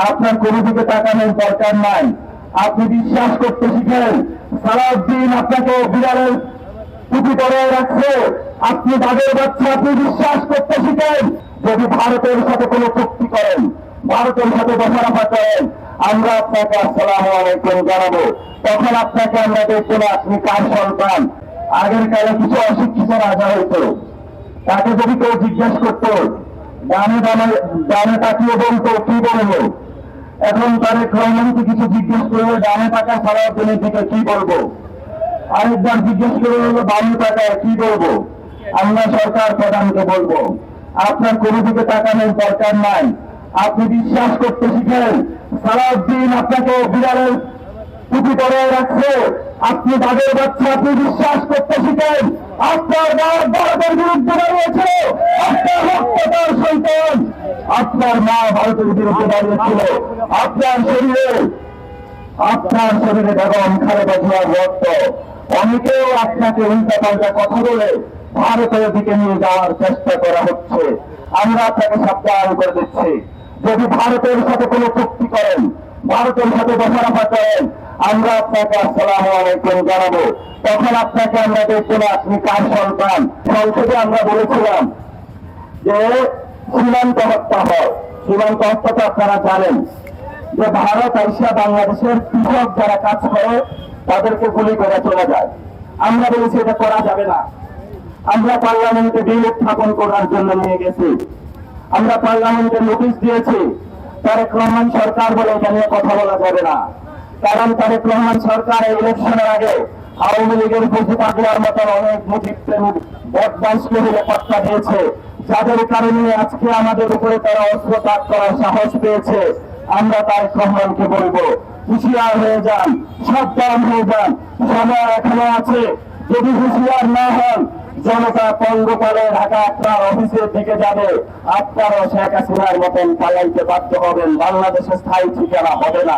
আপনার কোনো দিকে তাকানোর দরকার নাই। আপনি বিশ্বাস করতে শিখেন। সালাউদ্দিন আপনাকে বিড়ালের টুপি পরে রাখছে, আপনি তাদের বাচ্চা, আপনি বিশ্বাস করতে শিখেন। যদি ভারতের সাথে কোনো চুক্তি করেন, ভারতের সাথে দফারফা করেন, আমরা আপনাকে আসসালামু আলাইকুম জানাবো। তখন আপনাকে আমরা দেখবো না আপনি কার সন্তান। আগের কালে কিছু অশিক্ষিত রাজা হইতো, তাকে যদি কেউ জিজ্ঞেস করতো, ডানে ডানে ডানে তাকিয়ে বলতো কি বলবো। এখন তারেক রহমানকে কিছু জিজ্ঞেস করলে ডানে টাকা সালাউদ্দিনের দিকে কি বলবো, আরেকবার জিজ্ঞেস করে হলো বায়ু টাকায় কি বলবো। আমরা সরকার প্রধানকে বলবো, আপনার কোনো দিকে তাকানোর দরকার নাই। আপনি বিশ্বাস করতে শিখেন। সালাউদ্দিন আপনাকে বিড়ালের টুপি পরে রাখছে, আপনি তাদের বাচ্চা, আপনি বিশ্বাস করতে শিখেন। আপনার বাপ ভারতের বিরুদ্ধে দাঁড়িয়েছিল, আপনার রক্ত তার সন্তান, আপনার মা ভারতের বিরুদ্ধে দাঁড়িয়েছিল। আপনার শরীরে বেগম খালেদা জিয়ার রক্ত। অনেকেও আপনাকে উল্টা পাল্টা কথা বলে ভারতের দিকে নিয়ে যাওয়ার চেষ্টা করা হচ্ছে। আমরা আপনাকে সাবধান করে দিচ্ছি, যদি ভারতের সাথে কোনো চুক্তি করেন, ভারতের সাথে দফারফা করেন, আমরা আপনাকে আসসালামু আলাইকুম জানাবো। তখন আপনাকে আমরা দেখবো না আপনি কার সন্তান। সংসদে আমরা বলেছিলাম যে সীমান্ত হত্যা হয়। সীমান্ত হত্যাটা আপনারা জানেন যে ভারত এশিয়া বাংলাদেশের কৃষক যারা কাজ করে তাদেরকে গুলি করে চলে যায়। আমরা বলেছি এটা করা যাবে না। আমরা পার্লামেন্টে বিল উত্থাপন করার জন্য নিয়ে গেছি, আমরা পার্লামেন্টে নোটিশ দিয়েছি। তারেক রহমান সরকার বলে এটা নিয়ে কথা বলা যাবে না, কারণ তারেক রহমান সরকার ইলেকশনের আগে আওয়ামী লীগের বুঝি পাগলার মতন অনেক মুজিব প্রেমিক বদমাইশকে নিরাপত্তা দিয়েছে, যাদের কারণে আজকে আমাদের উপরে তারা অস্ত্র তাক করার সাহস পেয়েছে। আমরা তারেক রহমানকে বলবো, হুঁশিয়ার হয়ে যান, সাবধান হয়ে যান, সময় এখনো আছে। যদি হুঁশিয়ার না হন, জনতা পঙ্গপালে ঢাকা আপনার অফিসের দিকে যাবে, আপনারও শেখ হাসিনার মতন পালাইতে বাধ্য হবেন, বাংলাদেশে স্থায়ী ঠিকানা হবে না।